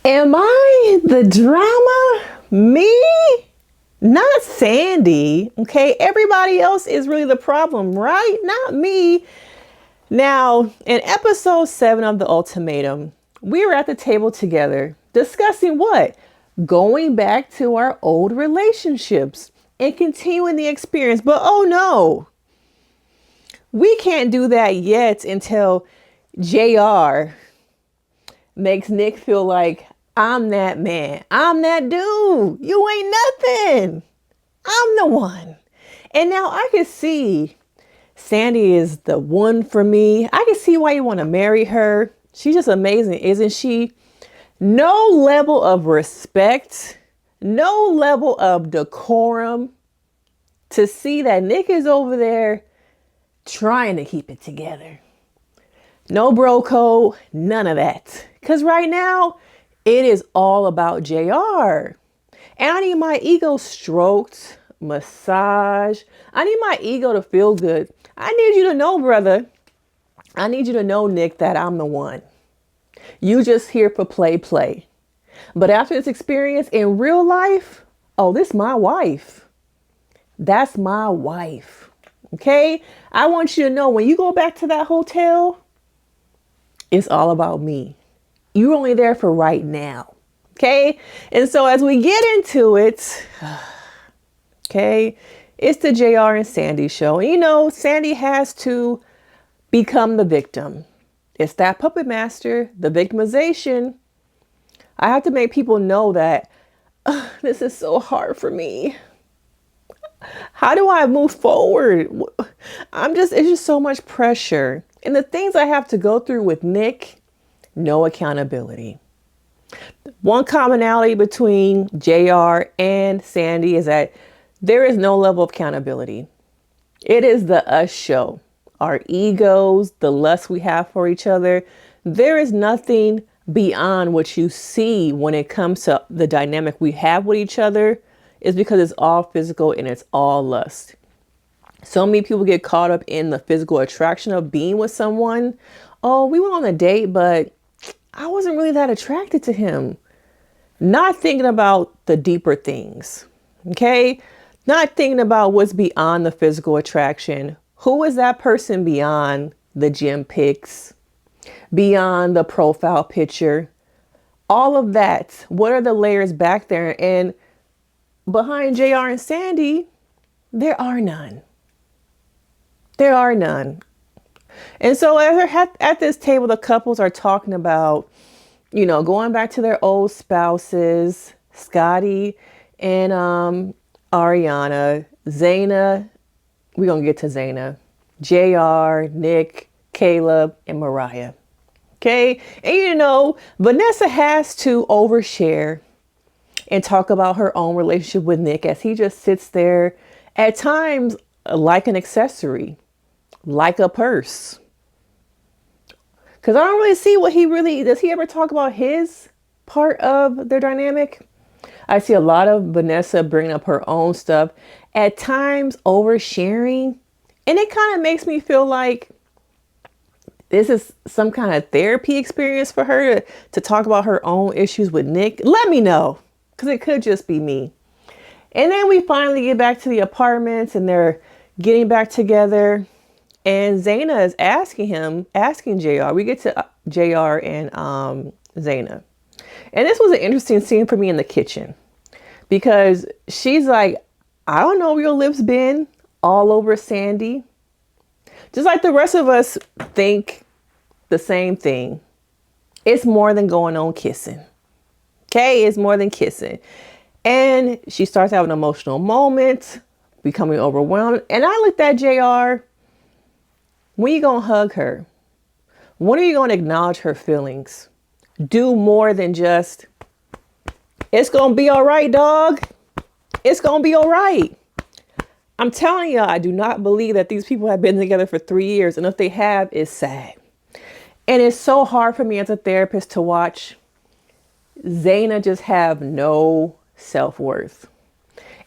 Am I the drama? Me? Not Sandy. Okay, everybody else is really the problem, right? Not me. Now, in episode 7 of the Ultimatum, we were at the table together discussing what? Going back to our old relationships and continuing the experience. But oh no, we can't do that yet until JR makes Nick feel like I'm that man. I'm that dude. You ain't nothing. I'm the one. And now I can see Sandy is the one for me. I can see why you want to marry her. She's just amazing, isn't she? No level of respect, no level of decorum to see that Nick is over there trying to keep it together. No bro code, none of that. Because right now, it is all about JR. And I need my ego stroked, massage. I need my ego to feel good. I need you to know, brother. I need you to know, Nick, that I'm the one. You just here for play. But after this experience in real life, oh, this is my wife. That's my wife. Okay? I want you to know when you go back to that hotel, it's all about me. You're only there for right now. Okay? And so as we get into it, okay, it's the JR and Sandy show. And you know, Sandy has to become the victim. It's that puppet master, the victimization. I have to make people know that this is so hard for me. How do I move forward? It's just so much pressure. And the things I have to go through with Nick, no accountability. One commonality between JR and Sandy is that there is no level of accountability. It is the us show. Our egos, the lust we have for each other. There is nothing beyond what you see when it comes to the dynamic we have with each other. Is because it's all physical and it's all lust. So many people get caught up in the physical attraction of being with someone. Oh, we went on a date, but I wasn't really that attracted to him. Not thinking about the deeper things. Okay? Not thinking about what's beyond the physical attraction. Who is that person beyond the gym pics? Beyond the profile picture? All of that. What are the layers back there? And behind JR and Sandy, there are none. There are none. And so as they're at this table, the couples are talking about, you know, going back to their old spouses, Scotty and Ariana, Zena, we're going to get to Zena, JR, Nick, Caleb, and Mariah. Okay? And you know, Vanessa has to overshare and talk about her own relationship with Nick as he just sits there at times like an accessory, like a purse. Because I don't really see does he ever talk about his part of their dynamic? I see a lot of Vanessa bringing up her own stuff, at times oversharing. And it kind of makes me feel like this is some kind of therapy experience for her to talk about her own issues with Nick. Let me know, because it could just be me. And then we finally get back to the apartments and they're getting back together. And Zena is asking JR. We get to JR and Zena. And this was an interesting scene for me in the kitchen. Because she's like, I don't know where your lips been, all over Sandy. Just like the rest of us think the same thing. It's more than going on kissing. Okay, it's more than kissing. And she starts having an emotional moment, becoming overwhelmed. And I looked at JR. When are you going to hug her? When are you going to acknowledge her feelings? Do more than just, it's going to be all right, dog. It's going to be all right. I'm telling you, I do not believe that these people have been together for 3 years. And if they have, it's sad. And it's so hard for me as a therapist to watch Zena just have no self-worth.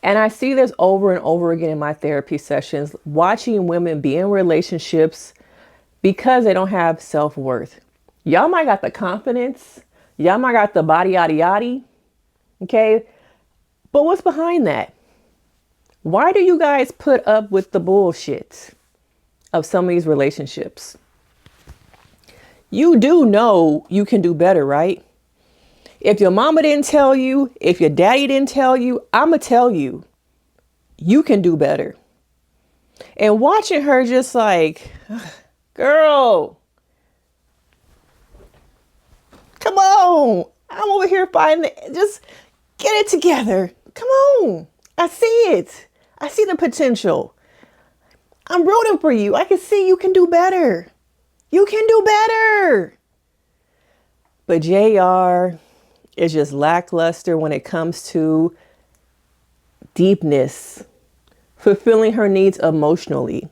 And I see this over and over again in my therapy sessions, watching women be in relationships because they don't have self-worth. Y'all might got the confidence Y'all might got the body yada yada. Okay. But what's behind that? Why do you guys put up with the bullshit of some of these relationships? You do know you can do better, right? If your mama didn't tell you, if your daddy didn't tell you, I'ma tell you, you can do better. And watching her just like, girl, come on. I'm over here fighting. Just get it together. Come on. I see it. I see the potential. I'm rooting for you. I can see you can do better. You can do better. But JR is just lackluster when it comes to deepness, fulfilling her needs emotionally.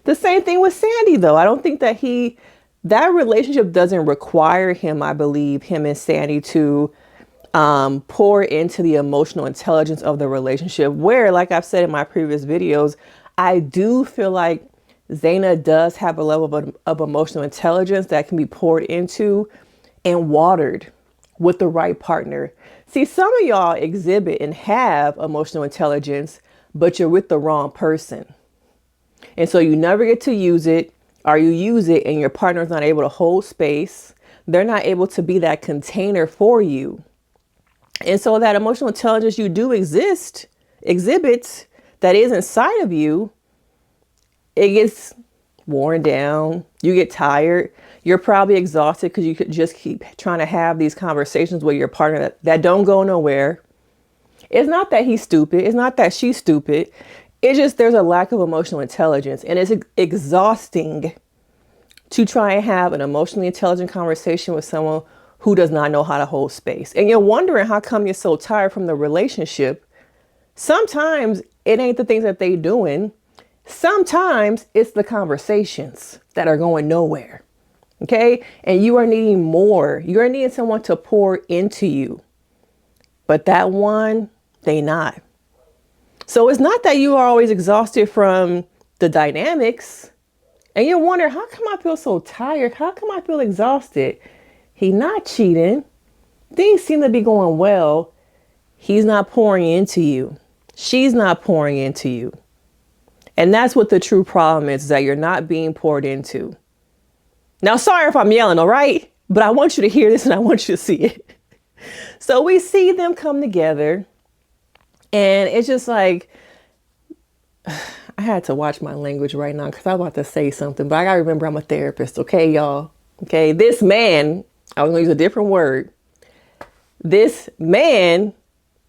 The same thing with Sandy, though. I don't think that relationship doesn't require him, I believe, him and Sandy to pour into the emotional intelligence of the relationship, where, like I've said in my previous videos, I do feel like Zena does have a level of emotional intelligence that can be poured into and watered with the right partner. See, some of y'all exhibit and have emotional intelligence, but you're with the wrong person. And so you never get to use it, or you use it and your partner's not able to hold space. They're not able to be that container for you. And so that emotional intelligence you do exhibit that is inside of you, it gets worn down. You get tired. You're probably exhausted because you could just keep trying to have these conversations with your partner that don't go nowhere. It's not that he's stupid. It's not that she's stupid. It's just there's a lack of emotional intelligence, and it's exhausting to try and have an emotionally intelligent conversation with someone who does not know how to hold space. And you're wondering how come you're so tired from the relationship. Sometimes it ain't the things that they doing. Sometimes it's the conversations that are going nowhere. Okay. And you are needing more. You're needing someone to pour into you. But that one, they not. So it's not that you are always exhausted from the dynamics. And you wonder, how come I feel so tired? How come I feel exhausted? He not cheating. Things seem to be going well. He's not pouring into you. She's not pouring into you. And that's what the true problem is that you're not being poured into. Now, sorry if I'm yelling, all right? But I want you to hear this and I want you to see it. So we see them come together and it's just like, I had to watch my language right now because I'm about to say something, but I got to remember I'm a therapist. Okay, y'all. Okay. This man, I was going to use a different word. This man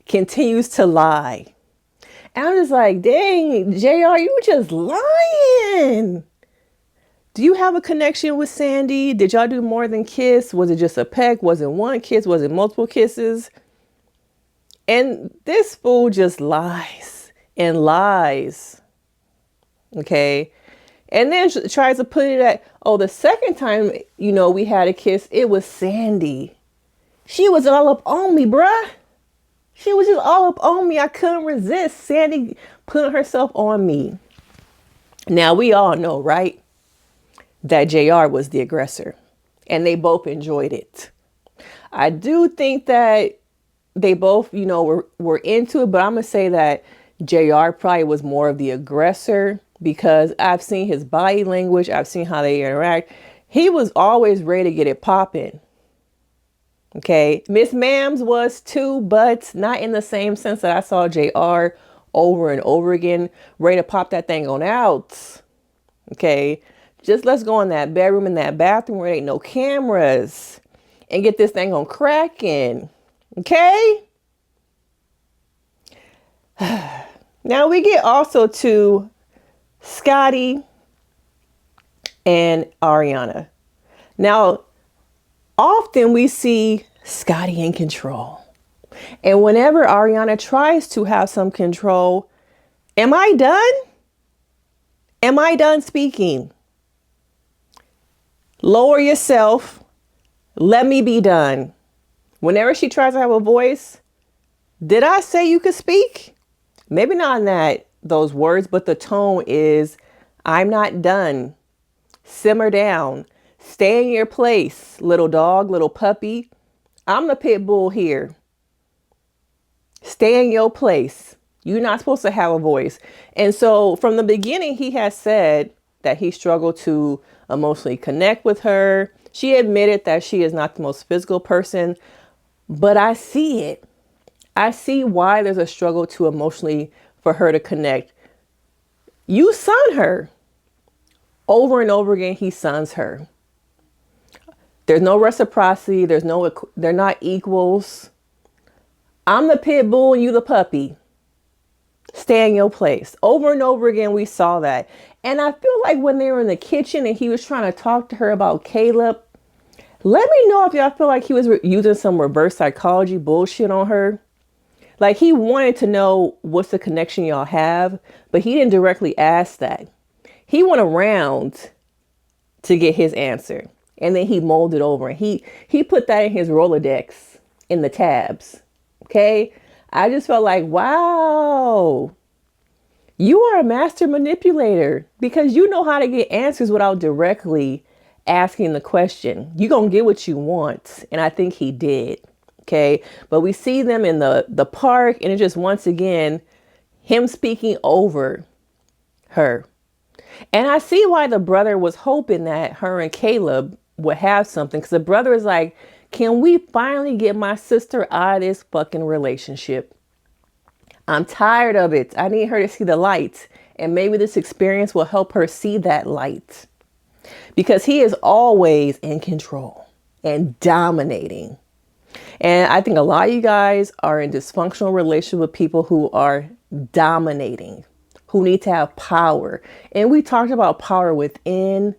continues to lie. And I'm just like, dang, JR, you just lying. Do you have a connection with Sandy? Did y'all do more than kiss? Was it just a peck? Was it one kiss? Was it multiple kisses? And this fool just lies and lies. Okay. And then tries to put it at, oh, the second time, we had a kiss, it was Sandy. She was all up on me, bruh. She was just all up on me. I couldn't resist Sandy putting herself on me. Now, we all know, right, that JR was the aggressor and they both enjoyed it. I do think that they both, were into it, but I'm going to say that JR probably was more of the aggressor because I've seen his body language. I've seen how they interact. He was always ready to get it popping. Okay. Miss Mams was too, but not in the same sense that I saw JR over and over again, ready to pop that thing on out. Okay. Just let's go in that bedroom, in that bathroom where there ain't no cameras and get this thing on cracking. Okay. Now we get also to Scotty and Ariana. Now, often we see Scotty in control. And whenever Ariana tries to have some control, am I done? Am I done speaking? Lower yourself. Let me be done. Whenever she tries to have a voice, did I say you could speak? Maybe not in those words, but the tone is, I'm not done. Simmer down. Stay in your place, little dog, little puppy. I'm the pit bull here. Stay in your place. You're not supposed to have a voice. And so from the beginning, he has said that he struggled to emotionally connect with her. She admitted that she is not the most physical person, but I see it. I see why there's a struggle to emotionally for her to connect. You son her. Over and over again, he sons her. There's no reciprocity. They're not equals. I'm the pit bull and you the puppy. Stay in your place. Over and over again, we saw that. And I feel like when they were in the kitchen and he was trying to talk to her about Caleb, let me know if y'all feel like he was using some reverse psychology bullshit on her. Like he wanted to know what's the connection y'all have, but he didn't directly ask that. He went around to get his answer. And then he molded over and he put that in his Rolodex in the tabs. Okay. I just felt like, wow, you are a master manipulator because you know how to get answers without directly asking the question. You're going to get what you want. And I think he did. Okay. But we see them in the park and it's just once again, him speaking over her. And I see why the brother was hoping that her and Caleb would have something. Because the brother is like, can we finally get my sister out of this fucking relationship? I'm tired of it. I need her to see the light. And maybe this experience will help her see that light. Because he is always in control and dominating. And I think a lot of you guys are in dysfunctional relationships with people who are dominating, who need to have power. And we talked about power within,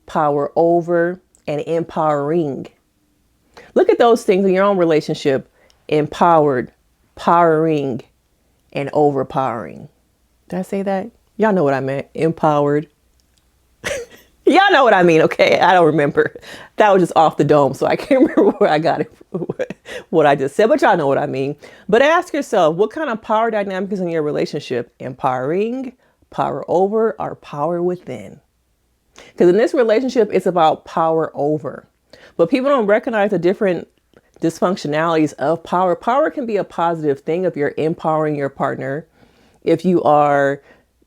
power over, and empowering. Look at those things in your own relationship. Empowered, powering, and overpowering. Did I say that? Y'all know what I meant. Empowered. Y'all know what I mean, okay? I don't remember. That was just off the dome, so I can't remember where I got it, what I just said, but y'all know what I mean. But ask yourself, what kind of power dynamic is in your relationship? Empowering, power over, or power within? Because in this relationship, it's about power over. But people don't recognize the different dysfunctionalities of power. Power can be a positive thing if you're empowering your partner, if you are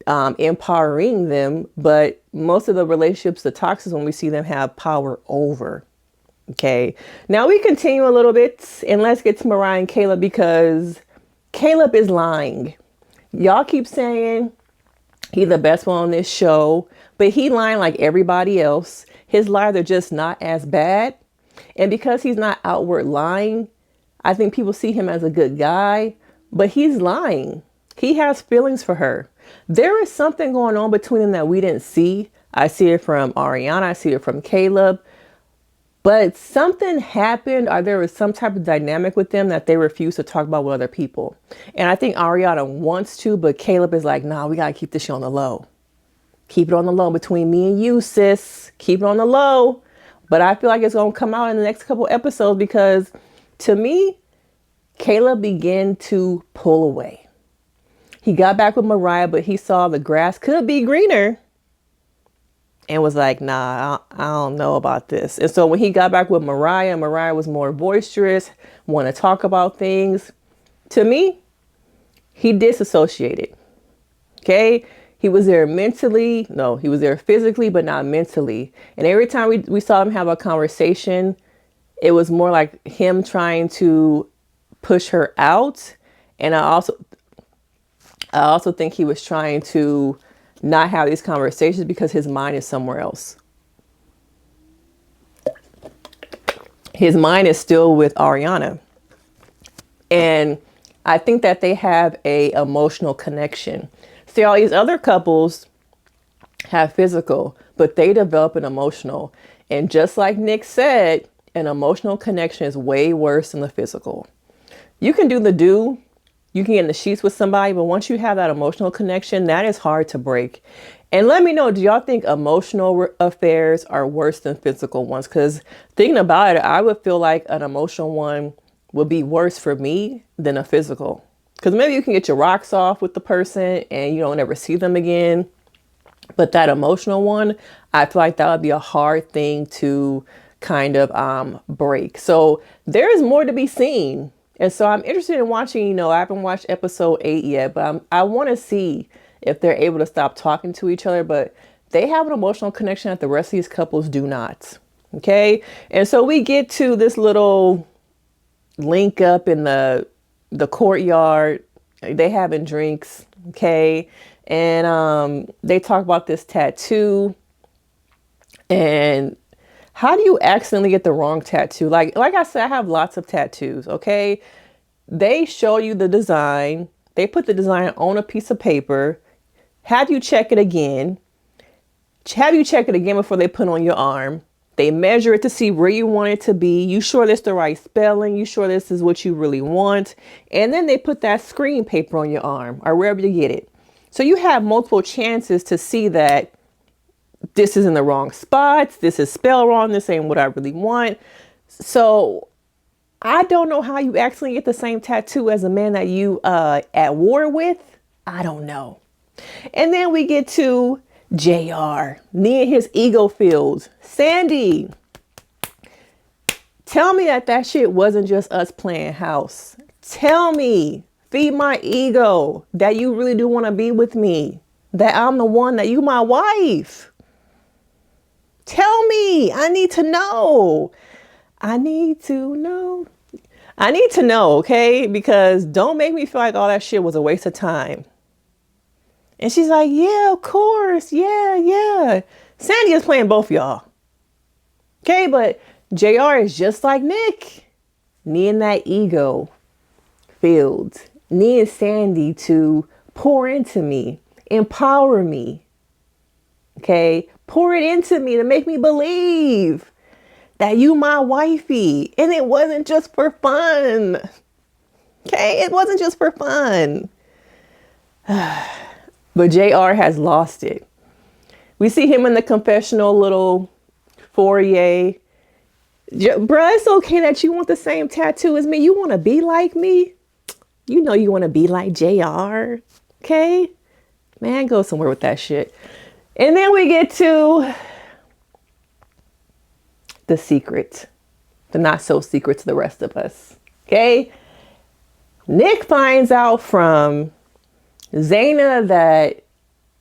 empowering them. But most of the relationships, the toxics, when we see them have power over. Okay. Now we continue a little bit and let's get to Mariah and Caleb because Caleb is lying. Y'all keep saying he's the best one on this show, but he lying like everybody else. His lies are just not as bad. And because he's not outward lying, I think people see him as a good guy, but he's lying. He has feelings for her. There is something going on between them that we didn't see. I see it from Ariana. I see it from Caleb. But something happened or there was some type of dynamic with them that they refuse to talk about with other people. And I think Ariana wants to, but Caleb is like, nah, we got to keep this shit on the low. Keep it on the low between me and you, sis. Keep it on the low. But I feel like it's going to come out in the next couple episodes because to me, Caleb began to pull away. He got back with Mariah, but he saw the grass could be greener and was like, nah, I don't know about this. And so when he got back with Mariah, Mariah was more boisterous, want to talk about things. To me, he disassociated. Okay. He was there mentally. No, he was there physically, but not mentally. And every time we saw him have a conversation, it was more like him trying to push her out. And I also think he was trying to not have these conversations because his mind is somewhere else. His mind is still with Ariana. And I think that they have a emotional connection. See, all these other couples have physical, but they develop an emotional. And just like Nick said, an emotional connection is way worse than the physical. You can you can get in the sheets with somebody, but once you have that emotional connection, that is hard to break. And let me know, do y'all think emotional affairs are worse than physical ones? Because thinking about it, I would feel like an emotional one would be worse for me than a physical. Because maybe you can get your rocks off with the person and you don't ever see them again. But that emotional one, I feel like that would be a hard thing to kind of break. So there's more to be seen. And so I'm interested in watching, I haven't watched episode 8 yet, but I want to see if they're able to stop talking to each other. But they have an emotional connection that the rest of these couples do not. Okay. And so we get to this little link up in the courtyard. They having drinks. Okay. And they talk about this tattoo. And how do you accidentally get the wrong tattoo? Like I said, I have lots of tattoos. Okay. They show you the design. They put the design on a piece of paper. Have you check it again. Have you check it again before they put on your arm. They measure it to see where you want it to be. You sure this the right spelling? You sure this is what you really want? And then they put that screen paper on your arm or wherever you get it. So you have multiple chances to see that this is in the wrong spots. This is spelled wrong. This ain't what I really want. So I don't know how you actually get the same tattoo as a man that you at war with. I don't know. And then we get to JR, near his ego fields. Sandy, tell me that shit wasn't just us playing house. Tell me, feed my ego, that you really do want to be with me. That I'm the one, that you my wife. Tell me, I need to know. I need to know. I need to know, okay? Because don't make me feel like all that shit was a waste of time. And she's like, yeah, of course. Yeah. Sandy is playing both y'all. Okay, but JR is just like Nick. Needing that ego filled. Needing Sandy to pour into me. Empower me. Okay, pour it into me to make me believe that you my wifey. And it wasn't just for fun. Okay, it wasn't just for fun. But JR has lost it. We see him in the confessional little foyer. Bruh, it's okay that you want the same tattoo as me. You want to be like me. You know you want to be like JR. Okay? Man, go somewhere with that shit. And then we get to the secret. The not so secret to the rest of us. Okay? Nick finds out from Zena that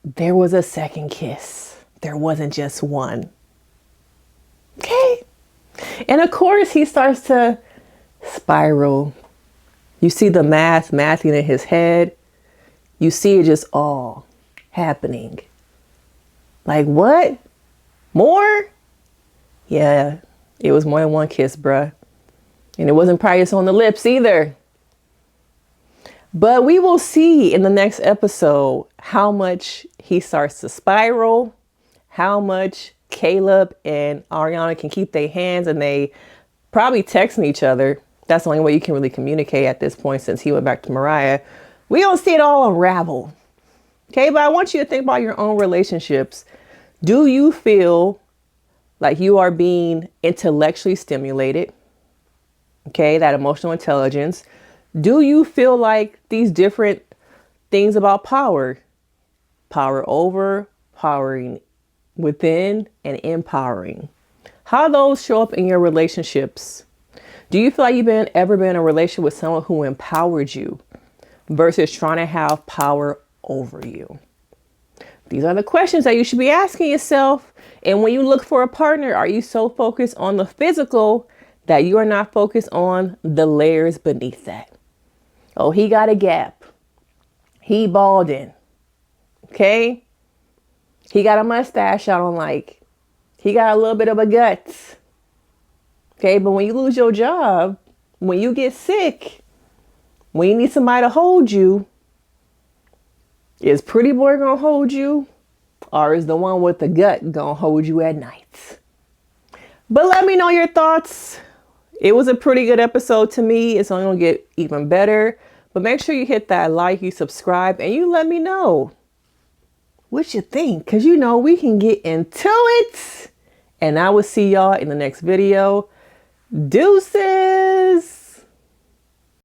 there was a second kiss. There wasn't just one. Okay. And of course he starts to spiral. You see the mathing in his head. You see it just all happening. Like what? More? Yeah, it was more than one kiss, bruh. And it wasn't probably just on the lips either. But we will see in the next episode how much he starts to spiral, how much Caleb and Ariana can keep their hands, and they probably texting each other. That's the only way you can really communicate at this point since he went back to Mariah. We don't see it all unravel. Okay, but I want you to think about your own relationships. Do you feel like you are being intellectually stimulated? Okay, that emotional intelligence. Do you feel like these different things about power over, powering within, and empowering, how those show up in your relationships? Do you feel like you've ever been in a relationship with someone who empowered you versus trying to have power over you? These are the questions that you should be asking yourself. And when you look for a partner, are you so focused on the physical that you are not focused on the layers beneath that? Oh, he got a gap. He balding. Okay. He got a mustache I don't like. He got a little bit of a guts. Okay. But when you lose your job, when you get sick, when you need somebody to hold you, is Pretty Boy gonna hold you? Or is the one with the gut gonna hold you at night? But let me know your thoughts. It was a pretty good episode to me. It's only gonna get even better. But make sure you hit that like, you subscribe, and you let me know what you think. Because we can get into it. And I will see y'all in the next video. Deuces.